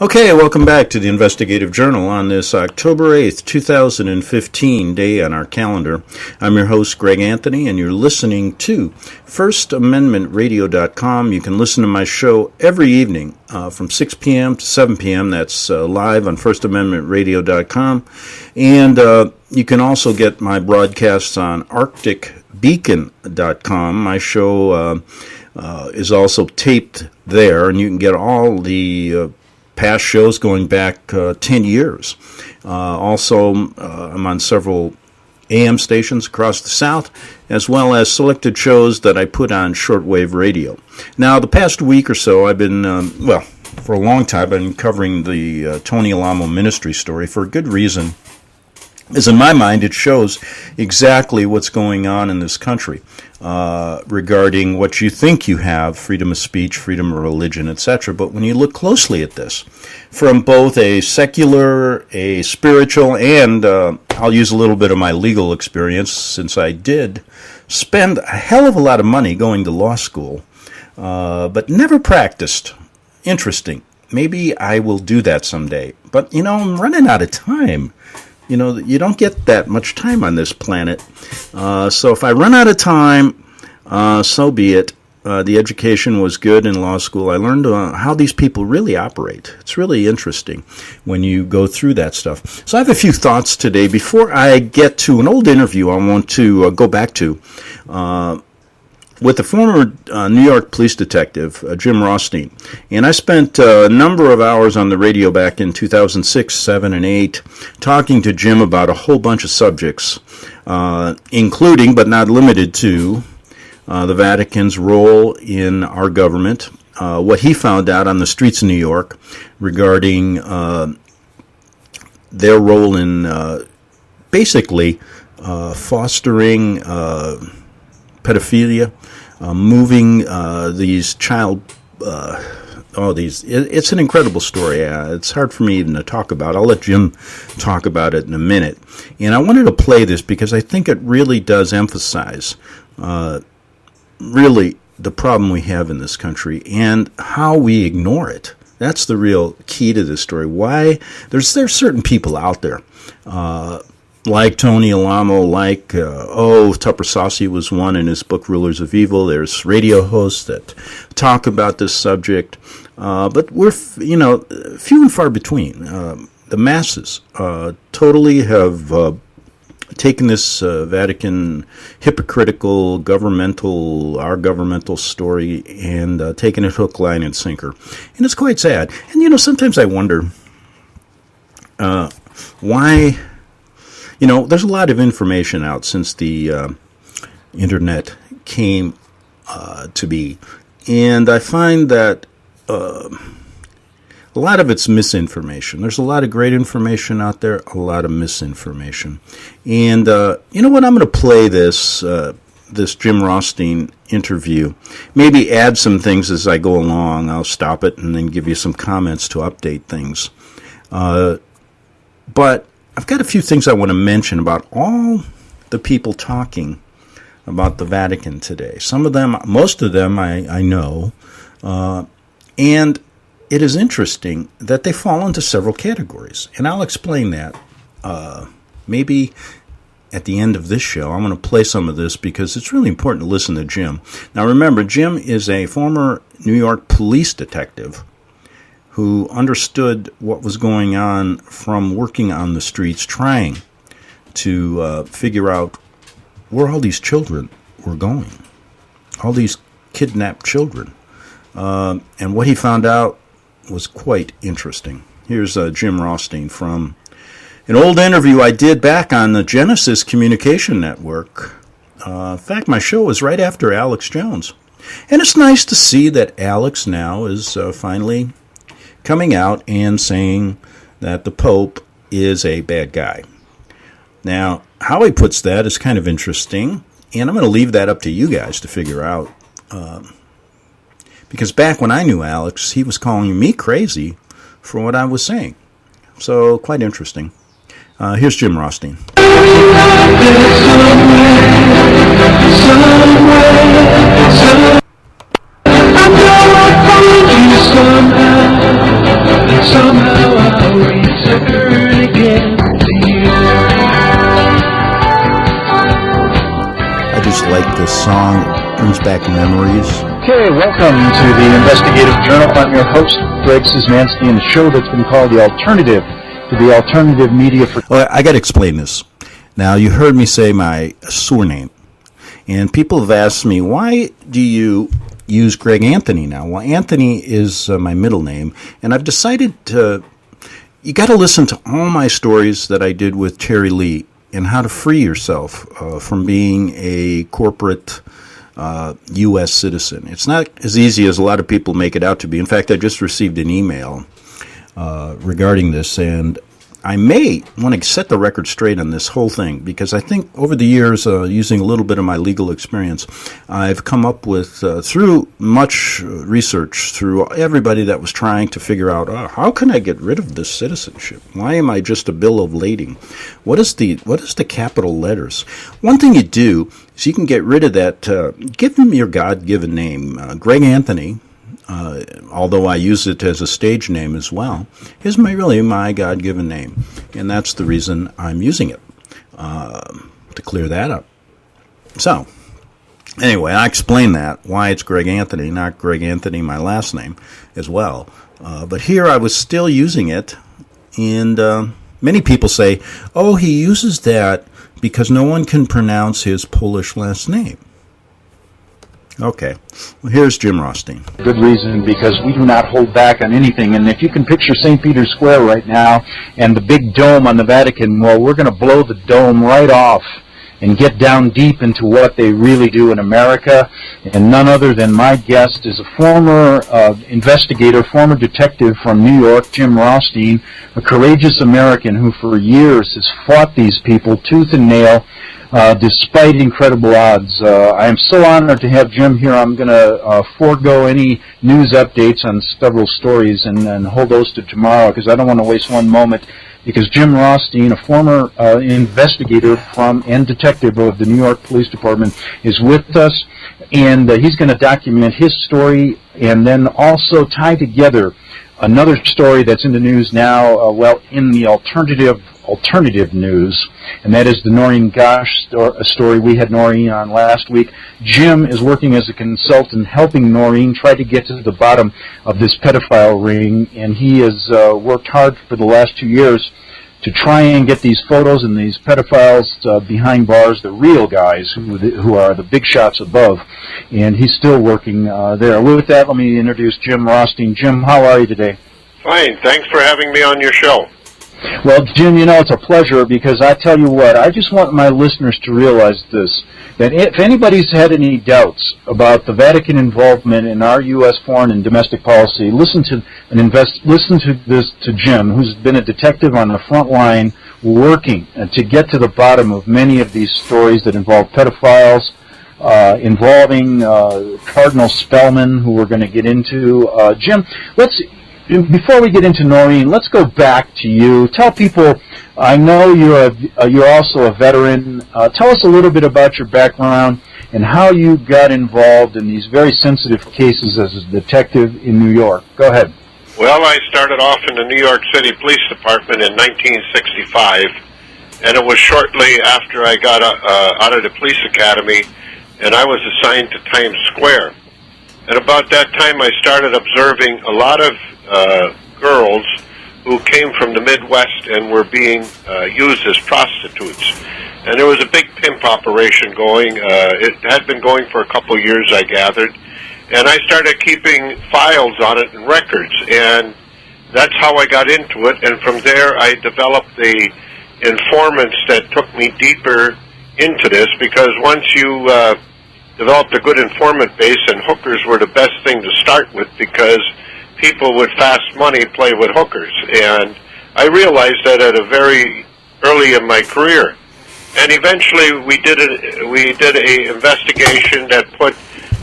Okay, welcome back to the Investigative Journal on this October 8th, 2015 day on our calendar. I'm your host, Greg Anthony, and you're listening to FirstAmendmentRadio.com. You can listen to my show every evening from 6 p.m. to 7 p.m. That's live on FirstAmendmentRadio.com. And you can also get my broadcasts on ArcticBeacon.com. My show is also taped there, and you can get all the past shows going back 10 years. Also, I'm on several AM stations across the South, as well as selected shows that I put on shortwave radio. Now, the past week or so, I've been, for a long time, I've been covering the Tony Alamo ministry story for a good reason. Is in my mind, it shows exactly what's going on in this country regarding what you think you have, freedom of speech, freedom of religion, etc. But when you look closely at this, from both a secular, a spiritual, and I'll use a little bit of my legal experience, since I did spend a hell of a lot of money going to law school, but never practiced. Interesting. Maybe I will do that someday. But, I'm running out of time. You don't get that much time on this planet. So if I run out of time, so be it. The education was good in law school. I learned how these people really operate. It's really interesting when you go through that stuff. So I have a few thoughts today. Before I get to an old interview I want to go back to with the former New York police detective, Jim Rothstein. And I spent a number of hours on the radio back in 2006, 7, and 8, talking to Jim about a whole bunch of subjects, including, but not limited to, the Vatican's role in our government, what he found out on the streets of New York regarding their role in basically fostering pedophilia, moving these child, it's an incredible story. It's hard for me even to talk about. I'll let Jim talk about it in a minute. And I wanted to play this because I think it really does emphasize really the problem we have in this country and how we ignore it. That's the real key to this story. Why? There's certain people out there, like Tony Alamo, like, Tupper Saucy was one in his book, Rulers of Evil. There's radio hosts that talk about this subject. But we're, few and far between. The masses totally have taken this Vatican hypocritical our governmental story and taken it hook, line, and sinker. And it's quite sad. And, sometimes I wonder why... there's a lot of information out since the internet came to be, and I find that a lot of it's misinformation. There's a lot of great information out there, a lot of misinformation. And you know what? I'm going to play this Jim Rothstein interview, maybe add some things as I go along. I'll stop it and then give you some comments to update things. But I've got a few things I want to mention about all the people talking about the Vatican today. Most of them I know, and it is interesting that they fall into several categories, and I'll explain that maybe at the end of this show. I'm going to play some of this because it's really important to listen to Jim. Now remember, Jim is a former New York police detective who understood what was going on from working on the streets, trying to figure out where all these children were going, all these kidnapped children. And what he found out was quite interesting. Here's Jim Rothstein from an old interview I did back on the Genesis Communication Network. In fact, my show was right after Alex Jones. And it's nice to see that Alex now is finally coming out and saying that the Pope is a bad guy. Now, how he puts that is kind of interesting, and I'm going to leave that up to you guys to figure out. Because back when I knew Alex, he was calling me crazy for what I was saying. So, quite interesting. Here's Jim Rothstein. Somehow this song brings back memories. Okay, welcome to the Investigative Journal. I'm your host, Greg Szymanski, and the show that's been called The Alternative to the Alternative Media for... Well, I got to explain this. Now, you heard me say my surname, and people have asked me, why do you use Greg Anthony now? Well, Anthony is my middle name, and I've decided to... You got to listen to all my stories that I did with Terry Lee and how to free yourself from being a corporate U.S. citizen. It's not as easy as a lot of people make it out to be. In fact, I just received an email regarding this, and I may want to set the record straight on this whole thing, because I think over the years, using a little bit of my legal experience, I've come up with, through much research, through everybody that was trying to figure out, how can I get rid of this citizenship? Why am I just a bill of lading? What is the capital letters? One thing you do is you can get rid of that, give them your God-given name. Greg Anthony, although I use it as a stage name as well, is really my God-given name. And that's the reason I'm using it, to clear that up. So, anyway, I explained that, why it's Greg Anthony, not Greg Anthony, my last name, as well. But here I was still using it, and many people say, oh, he uses that because no one can pronounce his Polish last name. Okay, well, here's Jim Rothstein. Good reason, because we do not hold back on anything. And if you can picture St. Peter's Square right now and the big dome on the Vatican, well, we're going to blow the dome right off and get down deep into what they really do in America. And none other than my guest is a former investigator, former detective from New York, Jim Rothstein, a courageous American who for years has fought these people tooth and nail, despite incredible odds. I am so honored to have Jim here. I'm going to forego any news updates on several stories and hold those to tomorrow, because I don't want to waste one moment, because Jim Rothstein, a former investigator and detective of the New York Police Department, is with us, and he's going to document his story and then also tie together another story that's in the news now, in the alternative news, and that is the Noreen Gosh story. We had Noreen on last week. Jim is working as a consultant helping Noreen try to get to the bottom of this pedophile ring, and he has worked hard for the last 2 years to try and get these photos and these pedophiles behind bars, the real guys who are the big shots above, and he's still working there. With that, let me introduce Jim Rothstein. Jim, how are you today? Fine. Thanks for having me on your show. Well, Jim, it's a pleasure, because I tell you what, I just want my listeners to realize this, that if anybody's had any doubts about the Vatican involvement in our U.S. foreign and domestic policy, listen to Jim, who's been a detective on the front line working to get to the bottom of many of these stories that involve pedophiles, involving Cardinal Spellman, who we're going to get into. Jim, before we get into Noreen, let's go back to you. Tell people, I know you're also a veteran. Tell us a little bit about your background and how you got involved in these very sensitive cases as a detective in New York. Go ahead. Well, I started off in the New York City Police Department in 1965, and it was shortly after I got out of the police academy, and I was assigned to Times Square. And about that time, I started observing a lot of girls who came from the Midwest and were being used as prostitutes. And there was a big pimp operation going. It had been going for a couple of years, I gathered. And I started keeping files on it and records. And that's how I got into it. And from there, I developed the informants that took me deeper into this, because once you developed a good informant base, and hookers were the best thing to start with, because people with fast money play with hookers. And I realized that at a very early in my career. And eventually we did a investigation that put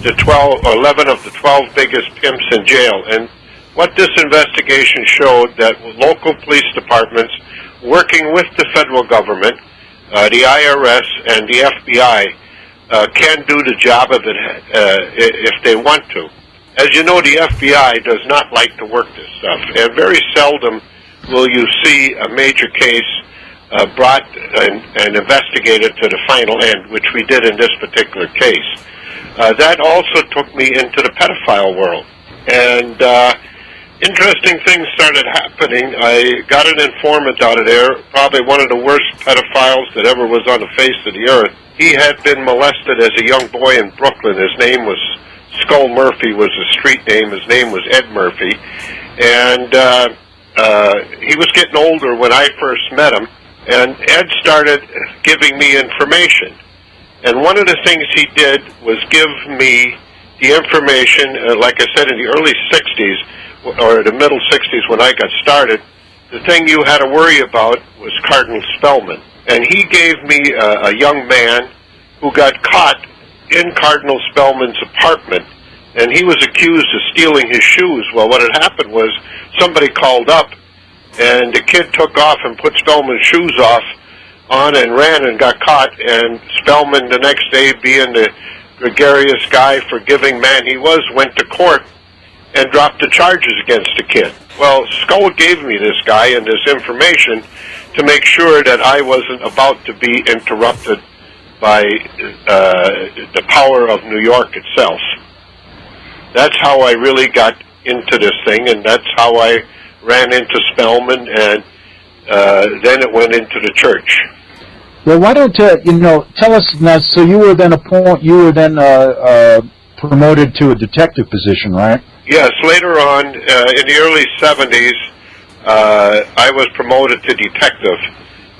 the 11 of the 12 biggest pimps in jail. And what this investigation showed, that local police departments working with the federal government, the IRS and the FBI, can do the job of it if they want to. As you know, the FBI does not like to work this stuff, and very seldom will you see a major case brought and investigated to the final end, which we did in this particular case. That also took me into the pedophile world. And interesting things started happening. I got an informant out of there, probably one of the worst pedophiles that ever was on the face of the earth. He had been molested as a young boy in Brooklyn. His name was Skull Murphy, was his street name. His name was Ed Murphy. And he was getting older when I first met him. And Ed started giving me information. And one of the things he did was give me the information, like I said, in the early 60s, or the middle 60s when I got started, the thing you had to worry about was Cardinal Spellman. And he gave me a young man who got caught in Cardinal Spellman's apartment, and he was accused of stealing his shoes. Well, what had happened was somebody called up, and the kid took off and put Spellman's shoes on and ran and got caught, and Spellman the next day, being the gregarious guy, forgiving man he was, went to court and dropped the charges against the kid. Well, Skull gave me this guy and this information to make sure that I wasn't about to be interrupted by the power of New York itself. That's how I really got into this thing, and that's how I ran into Spellman, and then it went into the church. Well, why don't tell us now? So you were then promoted to a detective position, right? Yes. Later on, in the early 70s, I was promoted to detective,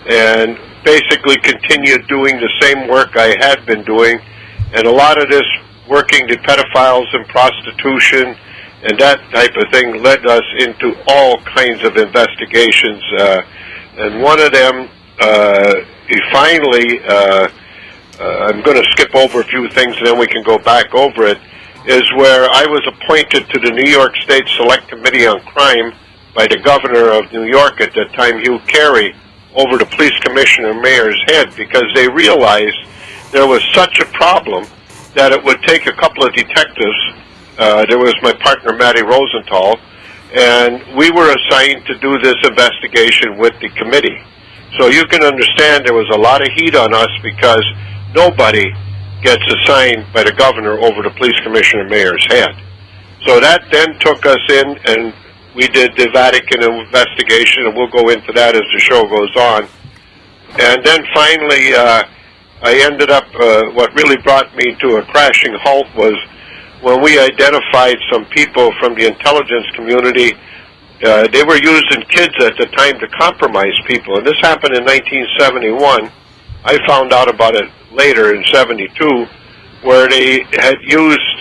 and basically continued doing the same work I had been doing, and a lot of this working the pedophiles and prostitution and that type of thing led us into all kinds of investigations. And one of them, finally, I'm going to skip over a few things and then we can go back over it, is where I was appointed to the New York State Select Committee on Crime by the governor of New York at that time, Hugh Carey, over the police commissioner mayor's head, because they realized there was such a problem that it would take a couple of detectives. There was my partner, Matty Rosenthal, and we were assigned to do this investigation with the committee. So you can understand there was a lot of heat on us because nobody gets assigned by the governor over the police commissioner mayor's head. So that then took us in, and we did the Vatican investigation, and we'll go into that as the show goes on. And then finally, I ended up, what really brought me to a crashing halt was when we identified some people from the intelligence community. They were using kids at the time to compromise people, and this happened in 1971. I found out about it later in 72, where they had used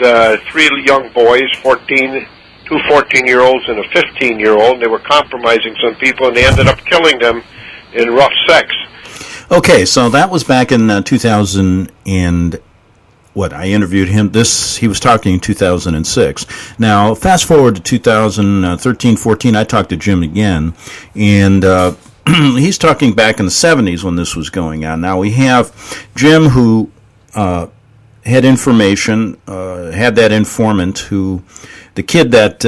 three young boys, two 14-year-olds and a 15-year-old. They were compromising some people, and they ended up killing them in rough sex. Okay, so that was back in 2000 and what? I interviewed him. He was talking in 2006. Now, fast forward to 2013, 14. I talked to Jim again, and he's talking back in the 70s when this was going on. Now we have Jim who had information, had that informant who. The kid that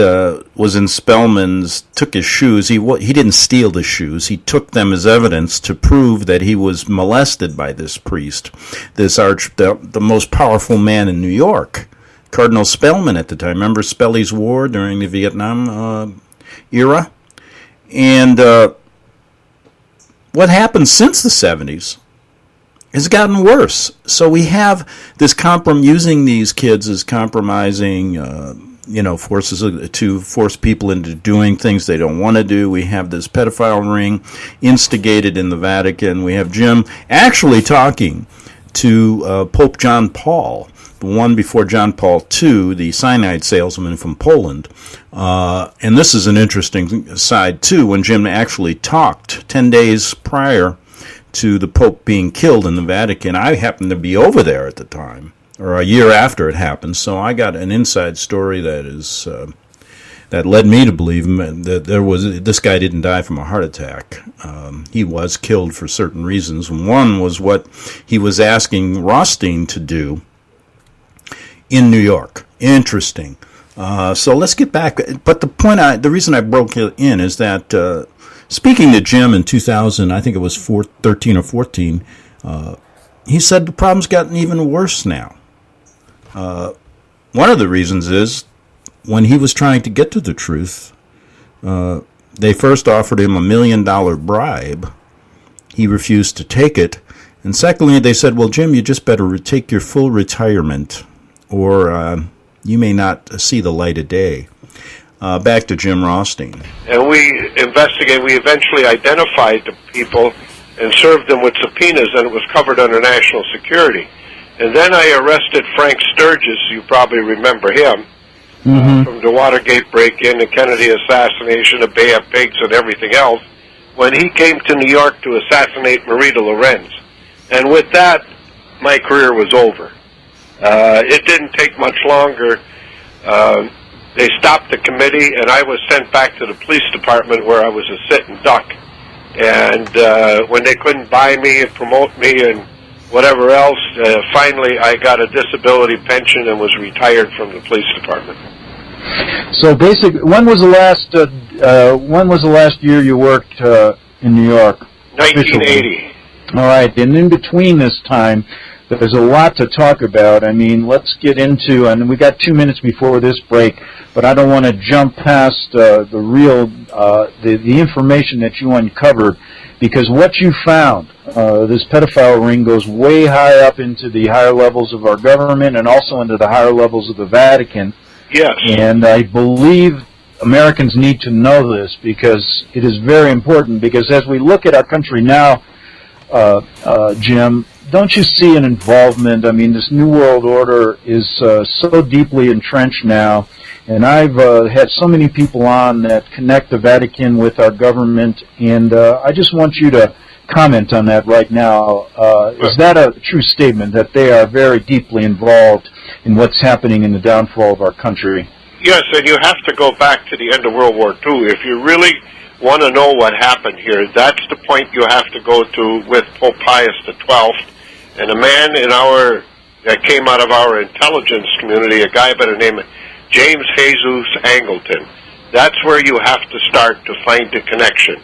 was in Spellman's took his shoes. He didn't steal the shoes. He took them as evidence to prove that he was molested by this priest, the most powerful man in New York, Cardinal Spellman at the time. Remember Spelly's War during the Vietnam era? And what happened since the 70s has gotten worse. So we have this using these kids as compromising forces to force people into doing things they don't want to do. We have this pedophile ring instigated in the Vatican. We have Jim actually talking to Pope John Paul, the one before John Paul II, the cyanide salesman from Poland. And this is an interesting side, too, when Jim actually talked 10 days prior to the Pope being killed in the Vatican. I happened to be over there at the time, or a year after it happened, so I got an inside story that led me to believe that this guy didn't die from a heart attack. He was killed for certain reasons. One was what he was asking Rothstein to do in New York. Interesting. So let's get back. But the reason I broke it in is that speaking to Jim in 2000, I think it was 13 or 14, he said the problem's gotten even worse now. One of the reasons is when he was trying to get to the truth, they first offered him $1 million bribe. He refused to take it. And secondly, they said, well, Jim, you just better take your full retirement or you may not see the light of day. Back to Jim Rothstein. And we eventually identified the people and served them with subpoenas, and it was covered under national security. And then I arrested Frank Sturgis, you probably remember him, from the Watergate break-in, the Kennedy assassination, the Bay of Pigs, and everything else, when he came to New York to assassinate Marita Lorenz. And with that, my career was over. It didn't take much longer. They stopped the committee, and I was sent back to the police department where I was a sit and duck. And when they couldn't buy me and promote me and whatever else, finally I got a disability pension and was retired from the police department. So basically, when was the last year you worked in New York? 1980. All right, and in between this time, there's a lot to talk about. I mean, let's get into, and we got 2 minutes before this break, but I don't want to jump past the information that you uncovered, because what you found, this pedophile ring goes way high up into the higher levels of our government and also into the higher levels of the Vatican. Yes. And I believe Americans need to know this because it is very important, because as we look at our country now, Jim, don't you see an involvement? I mean, this New World Order is so deeply entrenched now, and I've had so many people on that connect the Vatican with our government, and I just want you to comment on that right now. Is that a true statement, that they are very deeply involved in what's happening in the downfall of our country? Yes, and you have to go back to the end of World War II. If you really want to know what happened here, that's the point you have to go to with Pope Pius XII. And a man that came out of our intelligence community, a guy by the name of James Jesus Angleton. That's where you have to start to find the connection.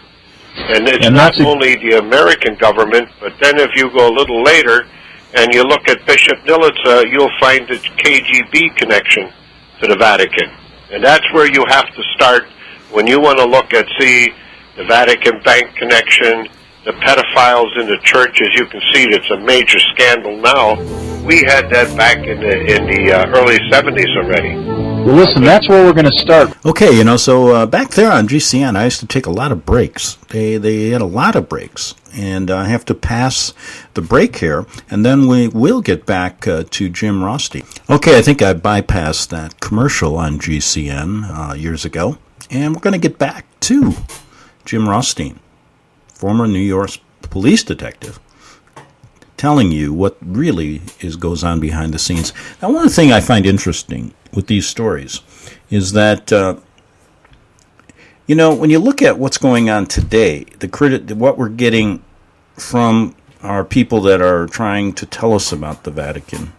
And it's not only the American government, but then if you go a little later and you look at Bishop Nilitsa, you'll find the KGB connection to the Vatican. And that's where you have to start when you want to look at, see, the Vatican Bank connection, the pedophiles in the church. As you can see, it's a major scandal now. We had that back in the early 70s already. Well, listen, that's where we're going to start. Okay, so back there on GCN, I used to take a lot of breaks. They had a lot of breaks, and I have to pass the break here, and then we will get back to Jim Rothstein. Okay, I think I bypassed that commercial on GCN years ago, and we're going to get back to Jim Rothstein, former New York police detective, telling you what really goes on behind the scenes. Now, one thing I find interesting with these stories is that, when you look at what's going on today, what we're getting from our people that are trying to tell us about the Vatican,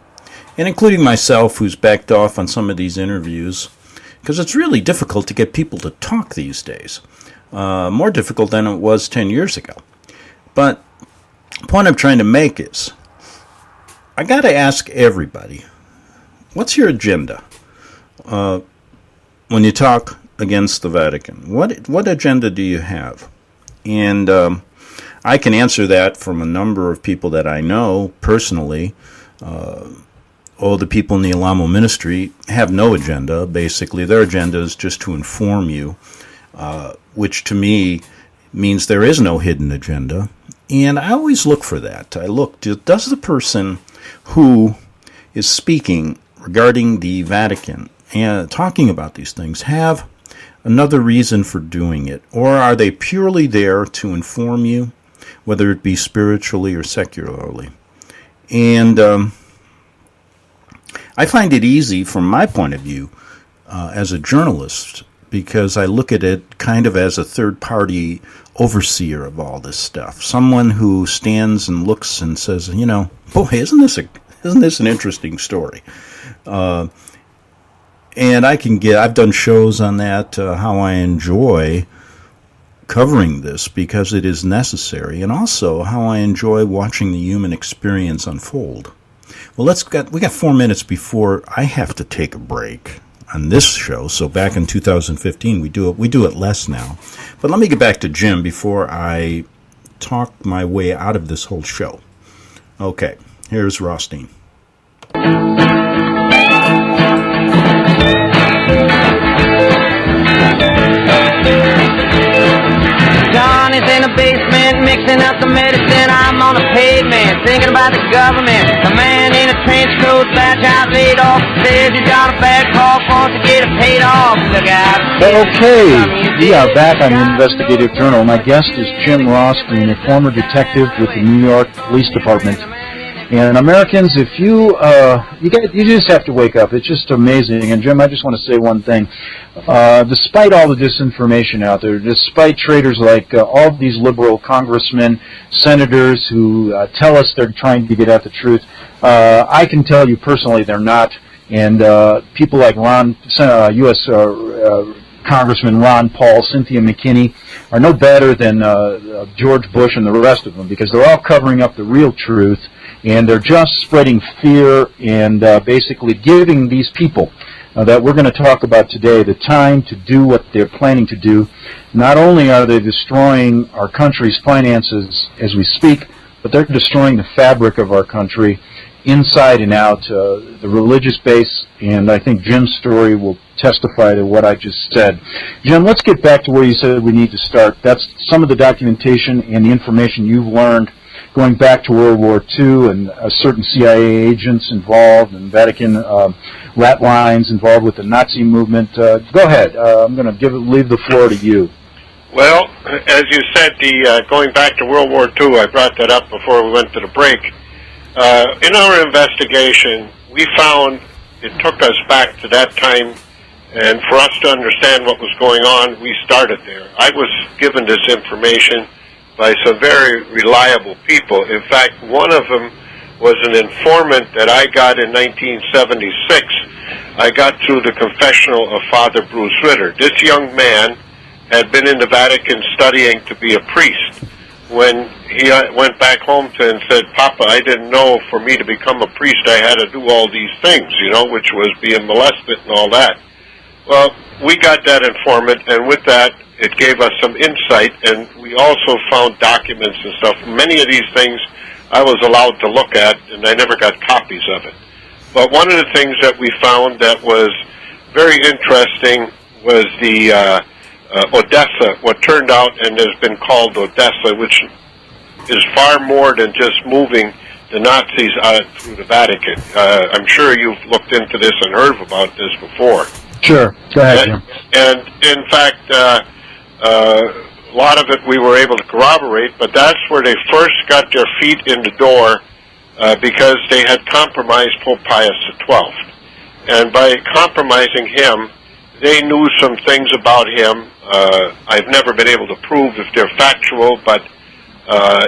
and including myself, who's backed off on some of these interviews, because it's really difficult to get people to talk these days. More difficult than it was 10 years ago. But the point I'm trying to make is, I got to ask everybody, what's your agenda when you talk against the Vatican? What agenda do you have? And I can answer that from a number of people that I know personally. The people in the Alamo ministry have no agenda. Basically, their agenda is just to inform you, which to me means there is no hidden agenda. And I always look for that. I look, does the person who is speaking regarding the Vatican and talking about these things have another reason for doing it? Or are they purely there to inform you, whether it be spiritually or secularly? And I find it easy from my point of view as a journalist, because I look at it kind of as a third-party overseer of all this stuff. Someone who stands and looks and says, boy, isn't this an interesting story? And I've done shows on that, how I enjoy covering this because it is necessary, and also how I enjoy watching the human experience unfold. Well, we got 4 minutes before I have to take a break on this show. So back in 2015, we do it less now. But let me get back to Jim before I talk my way out of this whole show. Okay, here's Rothstein. Johnny's in the basement mixing up the medicine. I'm on the pavement thinking about the government. The man in a trench coat, badge out laid off, says he got a bad cough, wants to get it paid off. Look out. Okay, we are back on the Investigative Journal. My guest is Jim Rothstein, a former detective with the New York Police Department. And Americans, if you just have to wake up. It's just amazing. And Jim, I just want to say one thing. Despite all the disinformation out there, despite traitors like all of these liberal congressmen, senators who tell us they're trying to get at the truth, I can tell you personally they're not. And people like U.S. Congressman Ron Paul, Cynthia McKinney, are no better than George Bush and the rest of them, because they're all covering up the real truth. And they're just spreading fear and basically giving these people that we're going to talk about today the time to do what they're planning to do. Not only are they destroying our country's finances as we speak, but they're destroying the fabric of our country inside and out, the religious base, and I think Jim's story will testify to what I just said. Jim, let's get back to where you said we need to start. That's some of the documentation and the information you've learned going back to World War II, and certain CIA agents involved, and Vatican rat lines involved with the Nazi movement. Go ahead. I'm going to leave the floor to you. Well, as you said, going back to World War II, I brought that up before we went to the break. In our investigation, we found it took us back to that time, and for us to understand what was going on, we started there. I was given this information by some very reliable people. In fact, one of them was an informant that I got in 1976. I got through the confessional of Father Bruce Ritter. This young man had been in the Vatican studying to be a priest. When he went back home and said, "Papa, I didn't know for me to become a priest I had to do all these things, which was being molested and all that." Well, we got that informant, and with that, it gave us some insight, and we also found documents and stuff. Many of these things I was allowed to look at, and I never got copies of it. But one of the things that we found that was very interesting was the Odessa, what turned out and has been called Odessa, which is far more than just moving the Nazis out through the Vatican. I'm sure you've looked into this and heard about this before. Sure. Go ahead, Jim. And in fact, a lot of it we were able to corroborate, but that's where they first got their feet in the door because they had compromised Pope Pius XII. And by compromising him, they knew some things about him. I've never been able to prove if they're factual, but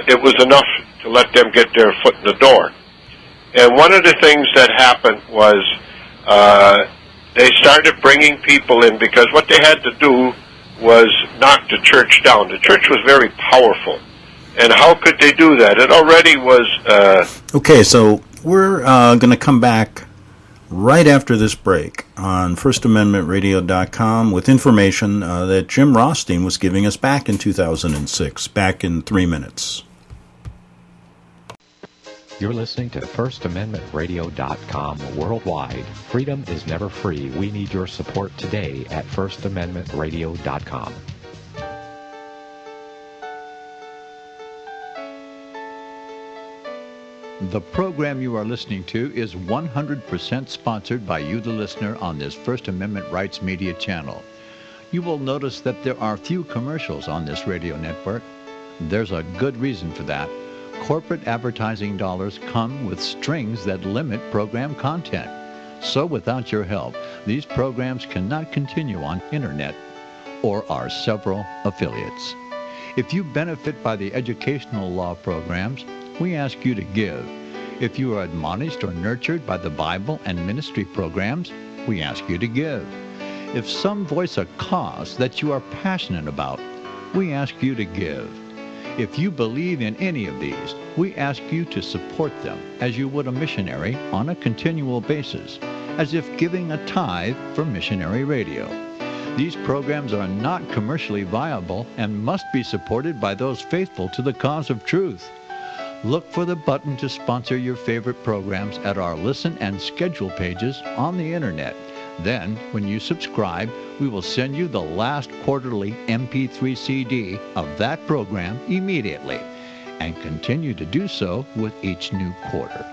it was enough to let them get their foot in the door. And one of the things that happened was they started bringing people in, because what they had to do was knock the church down. The church was very powerful. And how could they do that? It already was... Okay, so we're going to come back right after this break on FirstAmendmentRadio.com with information that Jim Rothstein was giving us back in 2006, back in 3 minutes. You're listening to FirstAmendmentRadio.com worldwide. Freedom is never free. We need your support today at FirstAmendmentRadio.com. The program you are listening to is 100% sponsored by you, the listener, on this First Amendment Rights Media channel. You will notice that there are few commercials on this radio network. There's a good reason for that. Corporate advertising dollars come with strings that limit program content. So without your help, these programs cannot continue on internet or our several affiliates. If you benefit by the educational law programs, we ask you to give. If you are admonished or nurtured by the Bible and ministry programs, we ask you to give. If some voice a cause that you are passionate about, we ask you to give. If you believe in any of these, we ask you to support them as you would a missionary on a continual basis, as if giving a tithe for missionary radio. These programs are not commercially viable and must be supported by those faithful to the cause of truth. Look for the button to sponsor your favorite programs at our listen and schedule pages on the internet. Then, when you subscribe, we will send you the last quarterly MP3 CD of that program immediately, and continue to do so with each new quarter.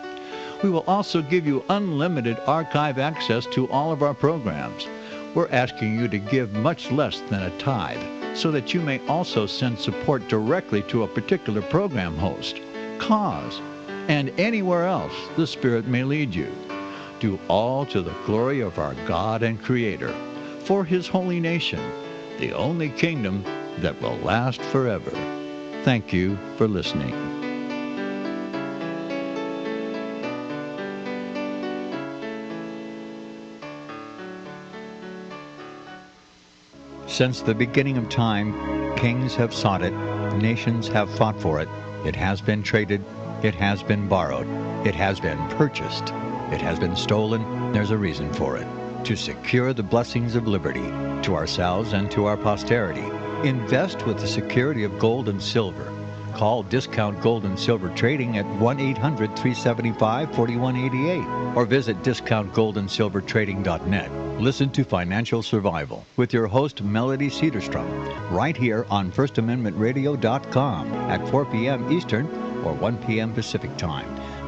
We will also give you unlimited archive access to all of our programs. We're asking you to give much less than a tithe, so that you may also send support directly to a particular program host, cause, and anywhere else the Spirit may lead you. Do all to the glory of our God and Creator, for His holy nation, the only kingdom that will last forever. Thank you for listening. Since the beginning of time, kings have sought it, nations have fought for it. It has been traded, it has been borrowed, it has been purchased, it has been stolen. There's a reason for it. To secure the blessings of liberty to ourselves and to our posterity, invest with the security of gold and silver. Call Discount Gold and Silver Trading at 1-800-375-4188 or visit discountgoldandsilvertrading.net. Listen to Financial Survival with your host, Melody Cedarstrom, right here on FirstAmendmentRadio.com at 4 p.m. Eastern or 1 p.m. Pacific Time.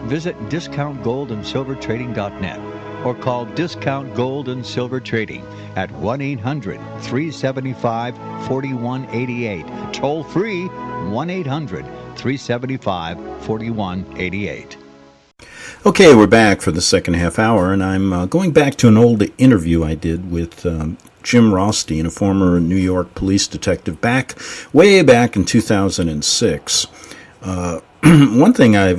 Visit discountgoldandsilvertrading.net or call Discount Gold and Silver Trading at 1-800-375-4188. Toll free, 1-800-375-4188. Okay, we're back for the second half hour, and I'm going back to an old interview I did with Jim Rothstein, a former New York police detective, way back in 2006. One thing I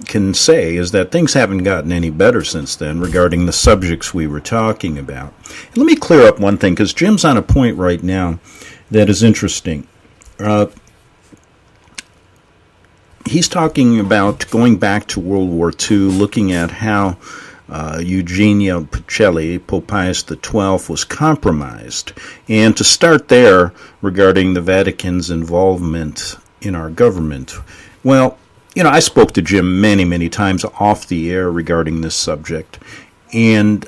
can say is that things haven't gotten any better since then regarding the subjects we were talking about. And let me clear up one thing, because Jim's on a point right now that is interesting. He's talking about going back to World War II, looking at how Eugenio Pacelli, Pope Pius XII, was compromised. And to start there, regarding the Vatican's involvement in our government. Well, I spoke to Jim many, many times off the air regarding this subject. And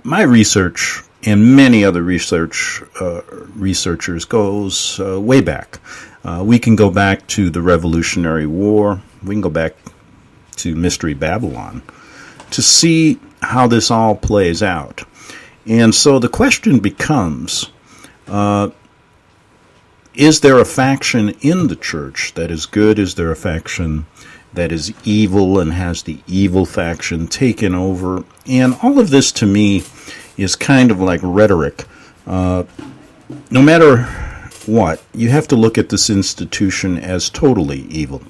my research and many other researchers goes way back. We can go back to the Revolutionary War. We can go back to Mystery Babylon to see how this all plays out. And so the question becomes, is there a faction in the church that is good? Is there a faction that is evil, and has the evil faction taken over? And all of this, to me, is kind of like rhetoric. No matter what, you have to look at this institution as totally evil.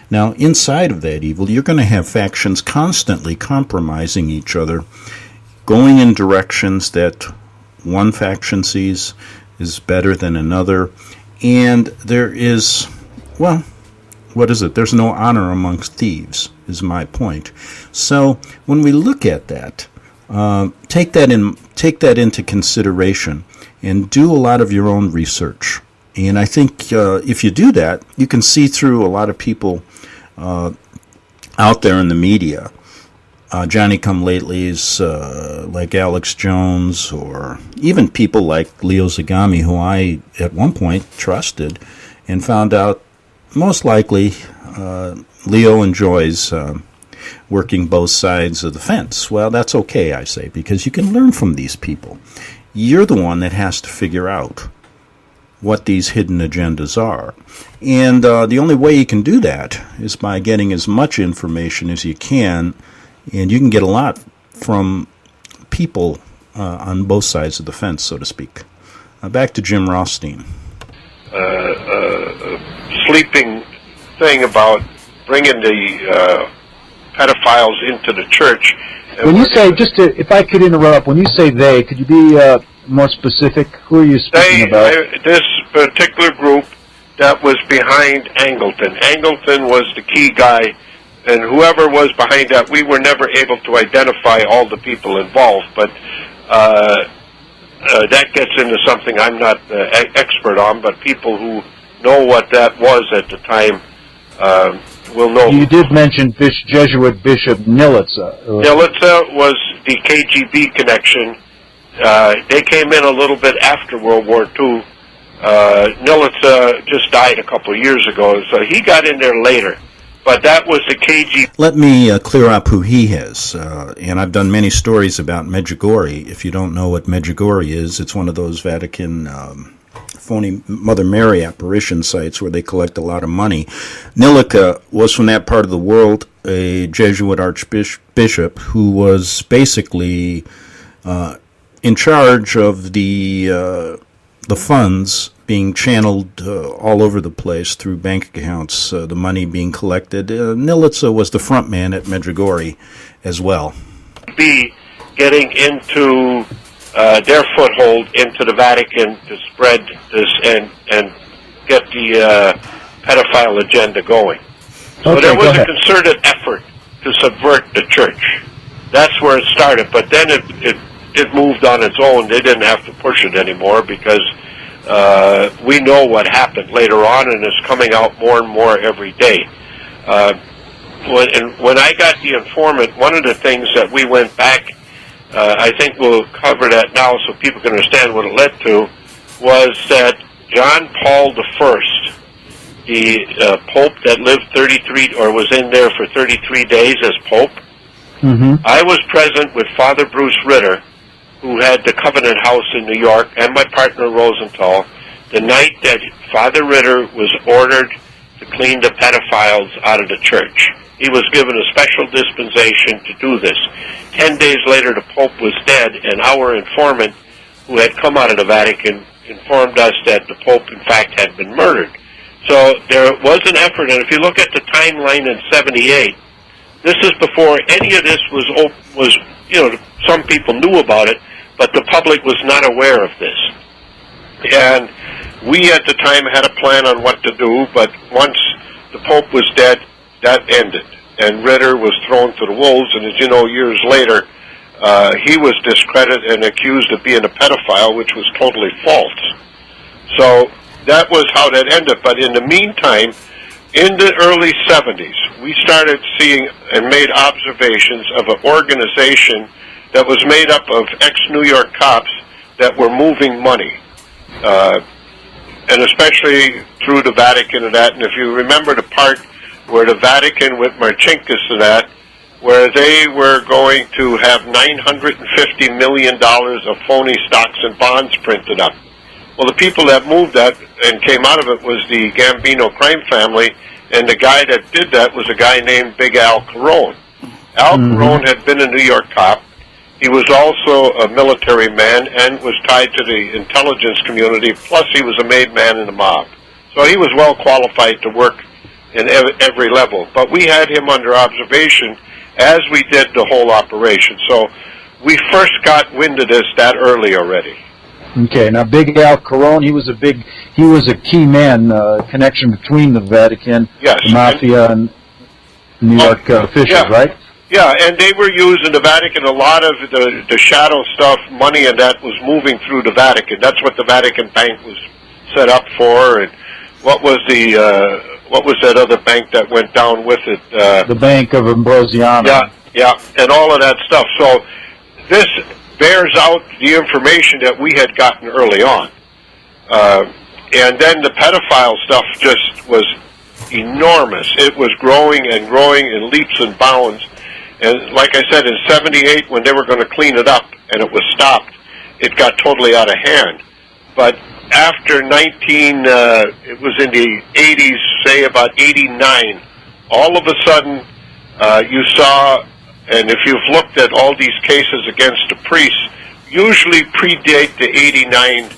Now, inside of that evil, you're going to have factions constantly compromising each other, going in directions that one faction sees is better than another, and there is, well, what is it? There's no honor amongst thieves, is my point. So when we look at that, take that into consideration and do a lot of your own research. And I think if you do that, you can see through a lot of people out there in the media, Johnny-come-latelys like Alex Jones, or even people like Leo Zagami, who I at one point trusted and found out most likely Leo enjoys working both sides of the fence. Well, that's okay, I say, because you can learn from these people. You're the one that has to figure out what these hidden agendas are. And the only way you can do that is by getting as much information as you can, and you can get a lot from people on both sides of the fence, so to speak. Back to Jim Rothstein. Sleeping thing about bringing the pedophiles into the church. When you say, if I could interrupt, when you say they, could you be more specific? Who are you speaking about? This particular group that was behind Angleton. Angleton was the key guy, and whoever was behind that, we were never able to identify all the people involved, but that gets into something I'm not expert on, but people who know what that was at the time will know. You did mention Jesuit Bishop Nilitsa. Nilitsa was the KGB connection. They came in a little bit after World War II. Nilitsa just died a couple of years ago, so he got in there later. But that was the KGB. Let me clear up who he is. And I've done many stories about Medjugorje. If you don't know what Medjugorje is, it's one of those Vatican phony Mother Mary apparition sites where they collect a lot of money. Nilitsa was from that part of the world, a Jesuit archbishop who was basically in charge of the funds being channeled all over the place through bank accounts, the money being collected. Nilitsa was the front man at Medjugorje as well. Be getting into their foothold into the Vatican to spread this and get the pedophile agenda going. So there was a concerted effort to subvert the church. That's where it started, but then it moved on its own. They didn't have to push it anymore because we know what happened later on, and it's coming out more and more every day. When I got the informant, one of the things that we went back, I think we'll cover that now so people can understand what it led to, was that John Paul I, the Pope that lived 33, or was in there for 33 days as Pope, I was present with Father Bruce Ritter, who had the Covenant House in New York, and my partner Rosenthal, the night that Father Ritter was ordered to clean the pedophiles out of the church. He was given a special dispensation to do this. 10 days later, the Pope was dead, and our informant, who had come out of the Vatican, informed us that the Pope, in fact, had been murdered. So there was an effort, and if you look at the timeline in 78, this is before any of this was some people knew about it, but the public was not aware of this. And we at the time had a plan on what to do, but once the Pope was dead, that ended. And Ritter was thrown to the wolves, and as you know, years later, he was discredited and accused of being a pedophile, which was totally false. So that was how that ended. But in the meantime, in the early 70s, we started seeing and made observations of an organization that was made up of ex-New York cops that were moving money, and especially through the Vatican and that. And if you remember the part where the Vatican with Marcinkus and that, where they were going to have $950 million of phony stocks and bonds printed up. Well, the people that moved that and came out of it was the Gambino crime family, and the guy that did that was a guy named Big Al Carone. Al Carone had been a New York cop. He was also a military man and was tied to the intelligence community, plus he was a made man in the mob. So he was well qualified to work in every level. But we had him under observation as we did the whole operation. So we first got wind of this that early already. Okay, now Big Al Carone, he was a key man, connection between the Vatican, the Mafia, and New York officials, right? Yeah, and they were using the Vatican. A lot of the shadow stuff, money, and that was moving through the Vatican. That's what the Vatican Bank was set up for. And what was that other bank that went down with it? The Bank of Ambrosiano. Yeah, and all of that stuff. So this bears out the information that we had gotten early on. And then the pedophile stuff just was enormous. It was growing and growing in leaps and bounds. And like I said, in 78, when they were going to clean it up and it was stopped, it got totally out of hand. But after it was in the 80s, say about 89, all of a sudden you saw, and if you've looked at all these cases against the priests, usually predate the 89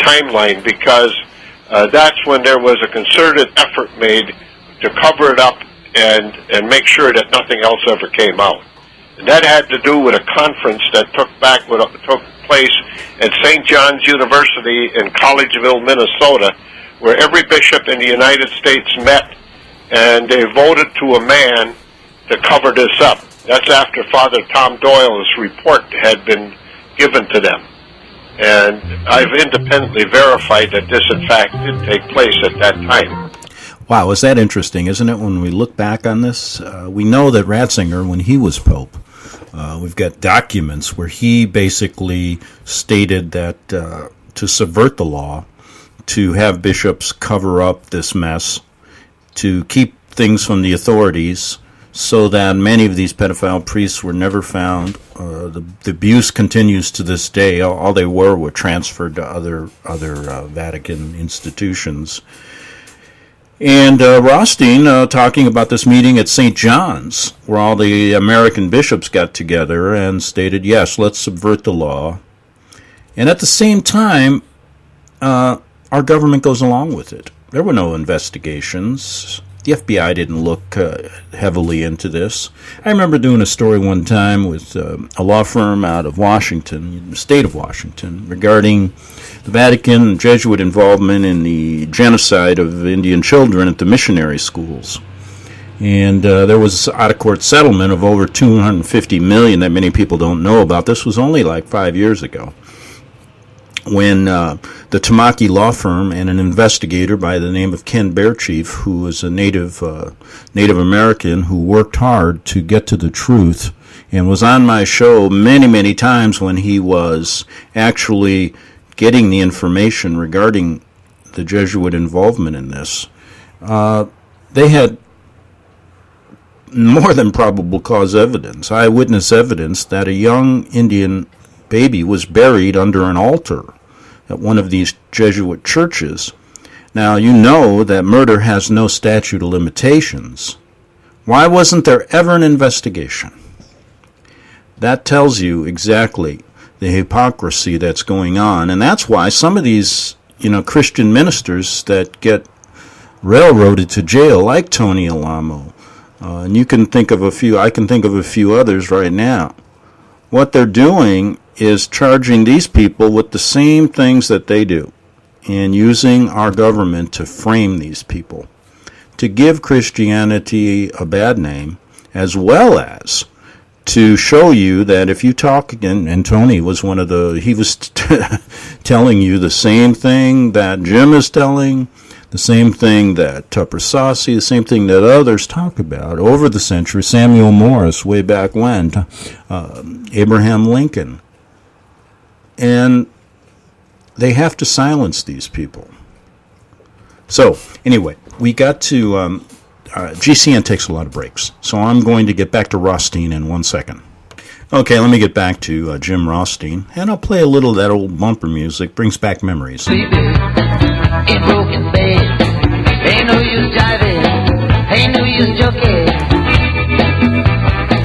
timeline, because that's when there was a concerted effort made to cover it up and make sure that nothing else ever came out. And that had to do with a conference that took place at St. John's University in Collegeville, Minnesota, where every bishop in the United States met, and they voted to a man to cover this up. That's after Father Tom Doyle's report had been given to them. And I've independently verified that this, in fact, did take place at that time. Wow, is that interesting, isn't it? When we look back on this, we know that Ratzinger, when he was Pope, we've got documents where he basically stated that to subvert the law, to have bishops cover up this mess, to keep things from the authorities, so that many of these pedophile priests were never found. The abuse continues to this day. All they were transferred to other Vatican institutions. And Rothstein talking about this meeting at St. John's, where all the American bishops got together and stated, yes, let's subvert the law. And at the same time, our government goes along with it. There were no investigations. The FBI didn't look heavily into this. I remember doing a story one time with a law firm out of Washington, the state of Washington, regarding the Vatican and Jesuit involvement in the genocide of Indian children at the missionary schools. And there was an out-of-court settlement of over $250 million that many people don't know about. This was only like 5 years ago, when the Tamaki law firm and an investigator by the name of Ken Bearchief, who was a Native American who worked hard to get to the truth and was on my show many, many times when he was actually getting the information regarding the Jesuit involvement in this, they had more than probable cause evidence, eyewitness evidence, that a young Indian baby was buried under an altar at one of these Jesuit churches. Now, you know that murder has no statute of limitations. Why wasn't there ever an investigation? That tells you exactly the hypocrisy that's going on, and that's why some of these, Christian ministers that get railroaded to jail, like Tony Alamo, and you can think of a few, I can think of a few others right now. What they're doing is charging these people with the same things that they do, and using our government to frame these people, to give Christianity a bad name, as well as to show you that if you talk again, and Tony was one of he was telling you the same thing that Jim is telling, the same thing that Tupper Saucy, the same thing that others talk about over the century, Samuel Morris way back when, Abraham Lincoln. And they have to silence these people. So, anyway, we got to, GCN takes a lot of breaks, so I'm going to get back to Rothstein in 1 second. Okay, let me get back to Jim Rothstein, and I'll play a little of that old bumper music, brings back memories. Baby, ain't broken bed, ain't no use jiving, ain't no use joking,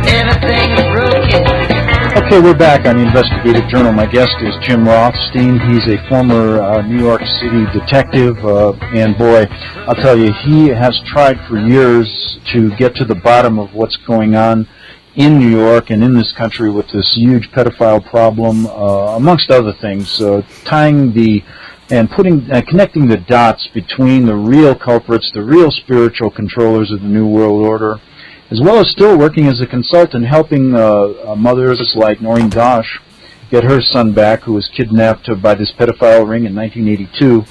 everything's broken. Okay, we're back on the Investigative Journal. My guest is Jim Rothstein. He's a former New York City detective, and boy, I'll tell you, he has tried for years to get to the bottom of what's going on in New York and in this country with this huge pedophile problem, amongst other things, connecting the dots between the real culprits, the real spiritual controllers of the New World Order, as well as still working as a consultant, helping mothers like Noreen Dosh get her son back, who was kidnapped by this pedophile ring in 1982.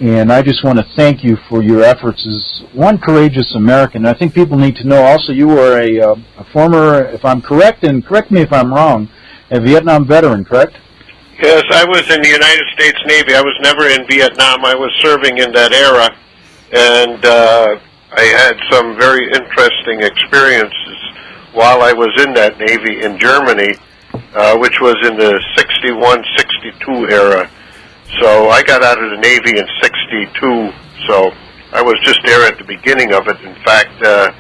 And I just want to thank you for your efforts as one courageous American. I think people need to know also you were a former, if I'm correct, and correct me if I'm wrong, a Vietnam veteran, correct? Yes, I was in the United States Navy. I was never in Vietnam. I was serving in that era, and I had some very interesting experiences while I was in that Navy in Germany, which was in the 61-62 era. So I got out of the Navy in 62, so I was just there at the beginning of it. In fact, I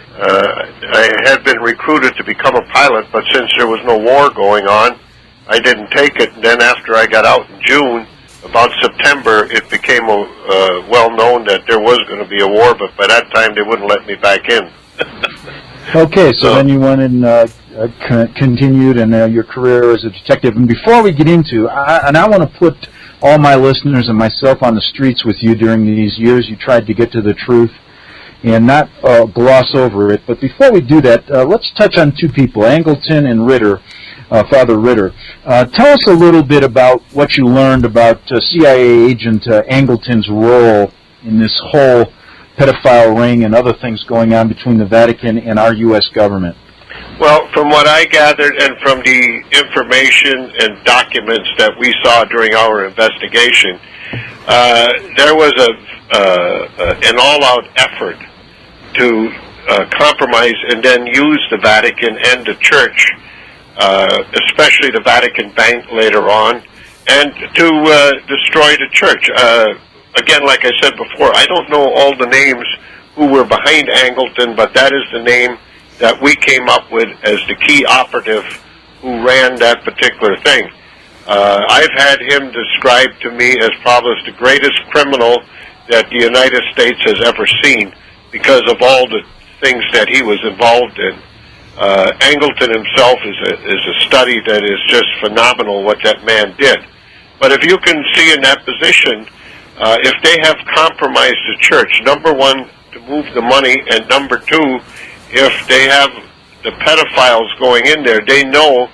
had been recruited to become a pilot, but since there was no war going on, I didn't take it. And then after I got out in June, about September, it became well known that there was going to be a war, but by that time they wouldn't let me back in. Okay, so then you went and continued in your career as a detective. And before we get into, I want to put all my listeners and myself on the streets with you during these years. You tried to get to the truth and not gloss over it. But before we do that, let's touch on two people, Angleton and Ritter, Father Ritter. Tell us a little bit about what you learned about CIA agent Angleton's role in this whole pedophile ring and other things going on between the Vatican and our U.S. government. Well, from what I gathered and from the information and documents that we saw during our investigation, there was an all-out effort to compromise and then use the Vatican and the Church, especially the Vatican Bank later on, and to destroy the Church. Again, like I said before, I don't know all the names who were behind Angleton, but that is the name that we came up with as the key operative who ran that particular thing. I've had him described to me as probably the greatest criminal that the United States has ever seen because of all the things that he was involved in. Angleton himself is a study that is just phenomenal what that man did. But if you can see in that position, if they have compromised the Church, number one, to move the money, and number two, if they have the pedophiles going in there, they know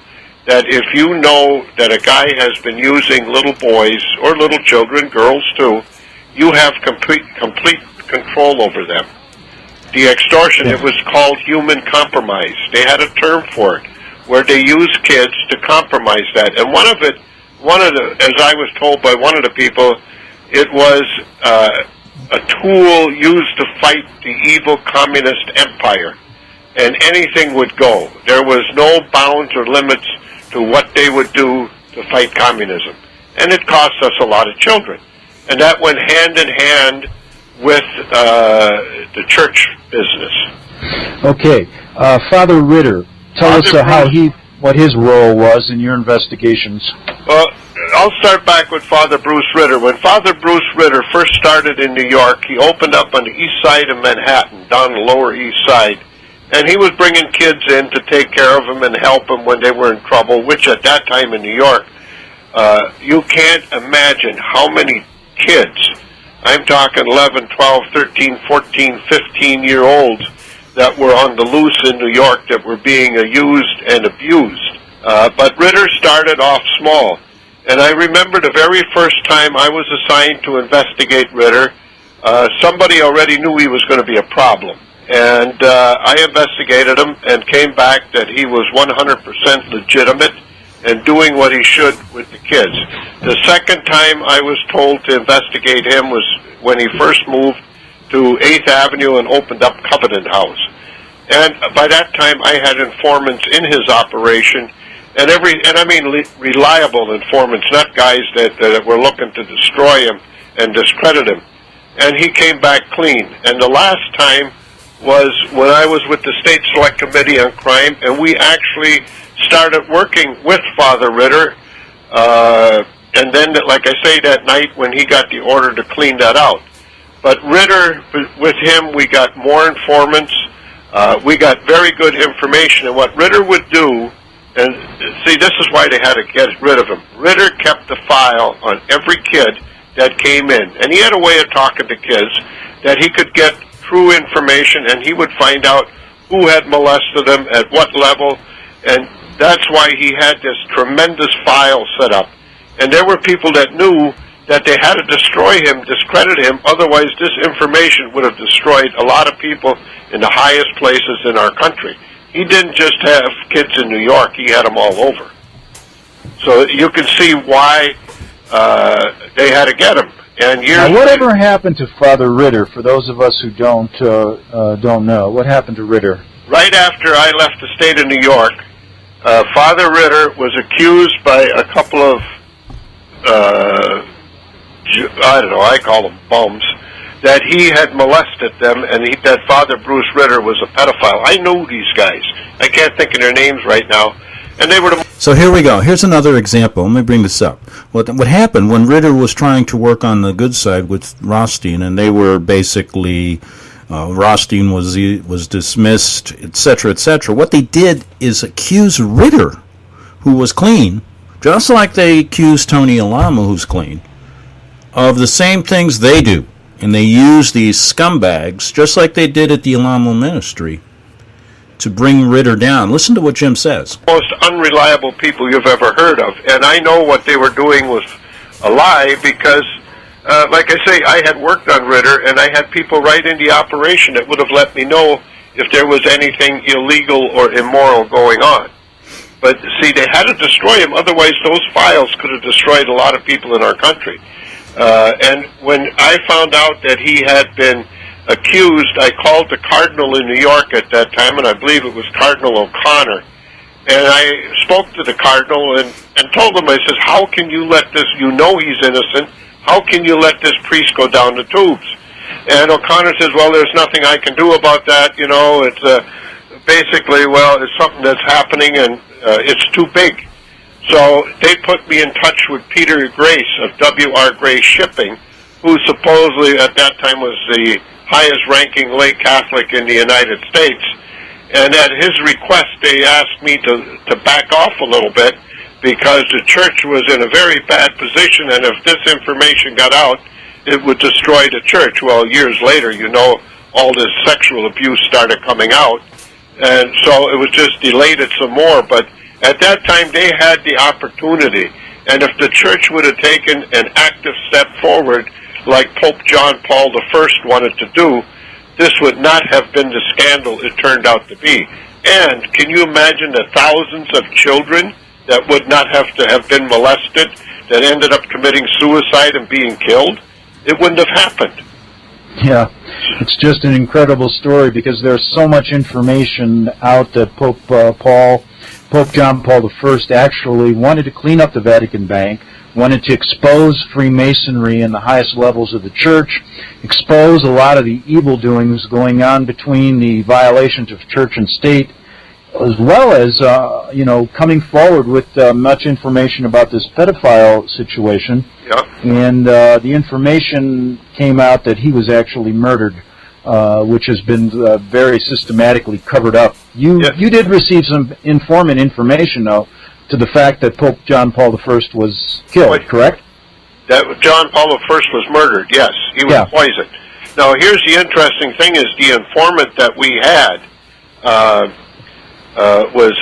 that if you know that a guy has been using little boys or little children, girls too, you have complete control over them. The extortion, it was called human compromise. They had a term for it, where they use kids to compromise that. And one of the, as I was told by one of the people, it was a tool used to fight the evil communist empire. And anything would go. There was no bounds or limits to what they would do to fight communism. And it cost us a lot of children. And that went hand in hand with the church business. Okay. Father Ritter, tell us what his role was in your investigations. Well, I'll start back with Father Bruce Ritter. When Father Bruce Ritter first started in New York, he opened up on the east side of Manhattan, down the Lower East Side, and he was bringing kids in to take care of them and help them when they were in trouble, which at that time in New York, you can't imagine how many kids, I'm talking 11, 12, 13, 14, 15-year-olds that were on the loose in New York that were being used and abused. But Ritter started off small. And I remember the very first time I was assigned to investigate Ritter, somebody already knew he was going to be a problem. And I investigated him and came back that he was 100% legitimate and doing what he should with the kids. The second time I was told to investigate him was when he first moved to 8th Avenue and opened up Covenant House. And by that time I had informants in his operation, and I mean reliable informants, not guys that were looking to destroy him and discredit him. And he came back clean. And the last time was when I was with the State Select Committee on Crime, and we actually started working with Father Ritter, and then, like I say, that night when he got the order to clean that out. But Ritter, with him, we got more informants, we got very good information, and what Ritter would do, and see, this is why they had to get rid of him. Ritter kept the file on every kid that came in, and he had a way of talking to kids that he could get true information, and he would find out who had molested them, at what level, and that's why he had this tremendous file set up. And there were people that knew that they had to destroy him, discredit him, otherwise this information would have destroyed a lot of people in the highest places in our country. He didn't just have kids in New York, he had them all over. So you can see why they had to get him. And now, whatever happened to Father Ritter, for those of us who don't know, what happened to Ritter? Right after I left the state of New York, Father Ritter was accused by a couple of, I don't know, I call them bums, that he had molested them and that Father Bruce Ritter was a pedophile. I knew these guys. I can't think of their names right now. And they were So here we go. Here's another example. Let me bring this up. What happened when Ritter was trying to work on the good side with Rothstein, and they were basically Rothstein was dismissed, etc., etc. What they did is accuse Ritter, who was clean, just like they accused Tony Alamo, who's clean, of the same things they do. And they use these scumbags, just like they did at the Alamo Ministry, to bring Ritter down. Listen to what Jim says. Most unreliable people you've ever heard of. And I know what they were doing was a lie because, like I say, I had worked on Ritter, and I had people right in the operation that would have let me know if there was anything illegal or immoral going on. But, see, they had to destroy him. Otherwise, those files could have destroyed a lot of people in our country. And when I found out that he had been accused, I called the Cardinal in New York at that time, and I believe it was Cardinal O'Connor. And I spoke to the Cardinal and told him, I says, how can you let this, you know he's innocent, how can you let this priest go down the tubes? And O'Connor says, well, there's nothing I can do about that, you know, it's basically, well, it's something that's happening and it's too big. So they put me in touch with Peter Grace of W.R. Grace Shipping, who supposedly at that time was the highest-ranking lay Catholic in the United States. And at his request, they asked me to back off a little bit because the church was in a very bad position, and if this information got out, it would destroy the church. Well, years later, you know, all this sexual abuse started coming out, and so it was just delayed it some more. But at that time, they had the opportunity, and if the church would have taken an active step forward, like Pope John Paul I wanted to do, this would not have been the scandal it turned out to be. And can you imagine the thousands of children that would not have to have been molested, that ended up committing suicide and being killed? It wouldn't have happened. Yeah, it's just an incredible story because there's so much information out that Pope John Paul I actually wanted to clean up the Vatican Bank, wanted to expose Freemasonry in the highest levels of the church, expose a lot of the evil doings going on between the violations of church and state, as well as, coming forward with much information about this pedophile situation. Yeah. And the information came out that he was actually murdered, which has been very systematically covered up. You did receive some informant information, though, to the fact that Pope John Paul I was killed, correct? That John Paul I was murdered, yes. He was poisoned. Now, here's the interesting thing is the informant that we had was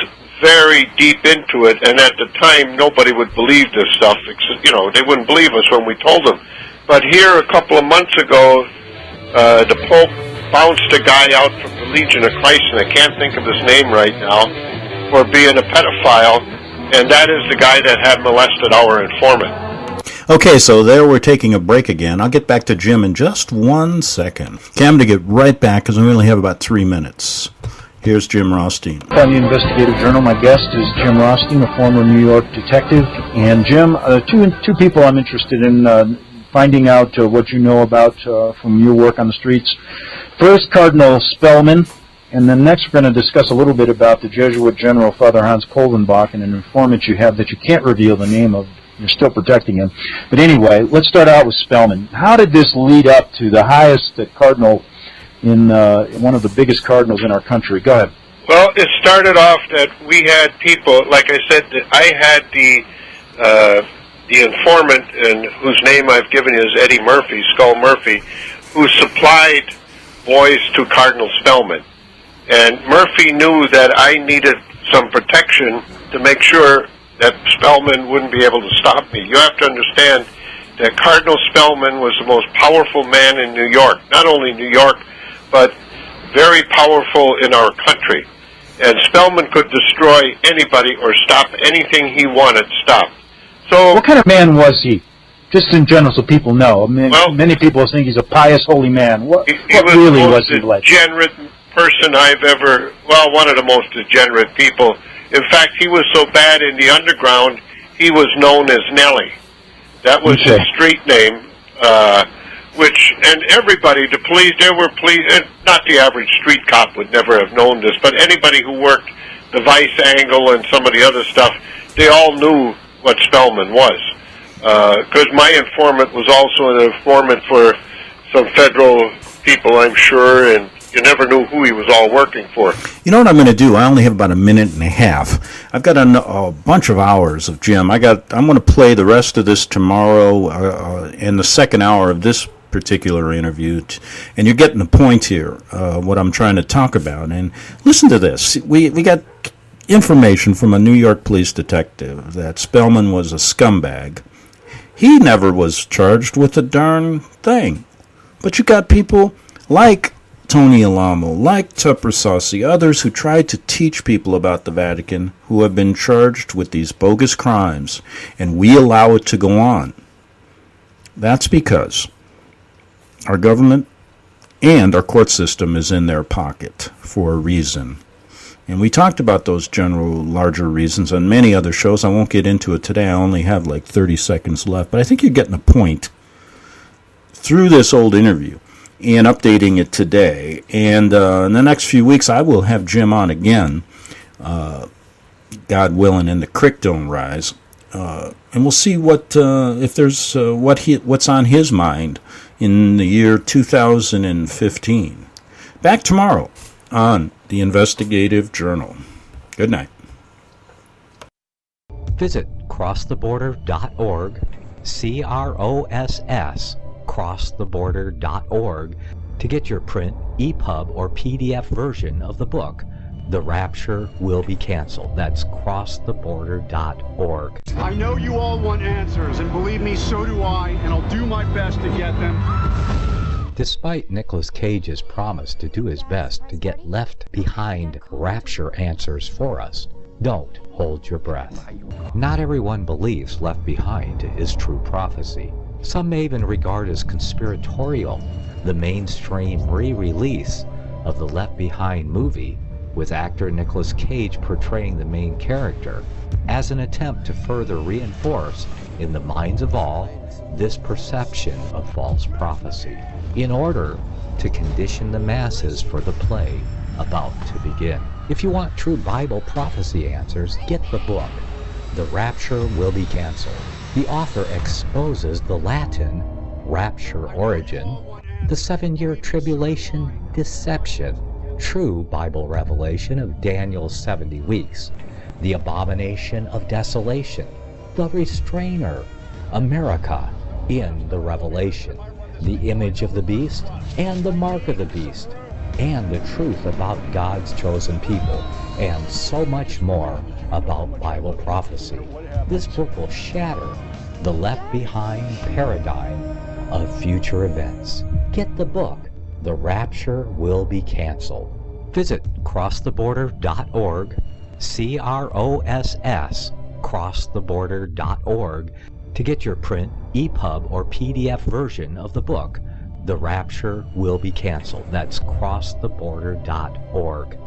very deep into it, and at the time, nobody would believe this stuff. You know, they wouldn't believe us when we told them. But here, a couple of months ago, the Pope bounced a guy out from the Legion of Christ, and I can't think of his name right now, for being a pedophile, and that is the guy that had molested our informant. Okay, so there we're taking a break again. I'll get back to Jim in just 1 second. Okay, I'm going to get right back because we only have about 3 minutes. Here's Jim Rothstein. On the Investigative Journal, my guest is Jim Rothstein, a former New York detective. And Jim, two people I'm interested in finding out what you know about from your work on the streets. First, Cardinal Spellman, and then next we're going to discuss a little bit about the Jesuit General Father Hans Kolvenbach and an informant you have that you can't reveal the name of. You're still protecting him. But anyway, let's start out with Spellman. How did this lead up to the highest cardinal in one of the biggest cardinals in our country? Go ahead. Well, it started off that we had people, like I said, that I had the informant, and whose name I've given you is Eddie Murphy, Skull Murphy, who supplied boys to Cardinal Spellman. And Murphy knew that I needed some protection to make sure that Spellman wouldn't be able to stop me. You have to understand that Cardinal Spellman was the most powerful man in New York. Not only New York, but very powerful in our country. And Spellman could destroy anybody or stop anything he wanted stopped. So, what kind of man was he? Just in general, so people know. I mean, many people think he's a pious, holy man. What really was he like? He was the most degenerate person I've ever, one of the most degenerate people. In fact, he was so bad in the underground, he was known as Nellie. That was his street name, and everybody, the police, not the average street cop would never have known this, but anybody who worked the Vice angle and some of the other stuff, they all knew what Spellman was. Because my informant was also an informant for some federal people, I'm sure, and you never knew who he was all working for. You know what I'm going to do? I only have about a minute and a half. I've got a bunch of hours of Jim. I'm going to play the rest of this tomorrow in the second hour of this particular interview, and you're getting the point here, what I'm trying to talk about. And listen to this. We got information from a New York police detective that Spellman was a scumbag. He never was charged with a darn thing. But you got people like Tony Alamo, like Tupper Saucy, others who tried to teach people about the Vatican who have been charged with these bogus crimes, and we allow it to go on. That's because our government and our court system is in their pocket for a reason. And we talked about those general, larger reasons on many other shows. I won't get into it today. I only have like 30 seconds left. But I think you're getting a point through this old interview and updating it today. And in the next few weeks, I will have Jim on again, God willing, and the creek don't rise. And we'll see what if there's what's on his mind in the year 2015. Back tomorrow on the Investigative Journal. Good night. Visit crosstheborder.org, CROSS, crosstheborder.org, to get your print, EPUB, or PDF version of the book, The Rapture Will Be Canceled. That's crosstheborder.org. I know you all want answers, and believe me, so do I, and I'll do my best to get them. Despite Nicolas Cage's promise to do his best to get left behind rapture answers for us, don't hold your breath. Not everyone believes Left Behind is true prophecy. Some may even regard as conspiratorial the mainstream re-release of the Left Behind movie with actor Nicolas Cage portraying the main character as an attempt to further reinforce in the minds of all this perception of false prophecy, in order to condition the masses for the play about to begin. If you want true Bible prophecy answers, get the book, The Rapture Will Be Canceled. The author exposes the Latin rapture origin, the 7-year tribulation deception, true Bible revelation of Daniel's 70 weeks, the abomination of desolation, the restrainer, America in the Revelation, the image of the beast and the mark of the beast, and the truth about God's chosen people, and so much more about Bible prophecy. This book will shatter the Left Behind paradigm of future events. Get the book, The Rapture Will Be Canceled. Visit crosstheborder.org, CROSS, crosstheborder.org, to get your print, EPUB, or PDF version of the book, The Rapture Will Be Canceled. That's crosstheborder.org.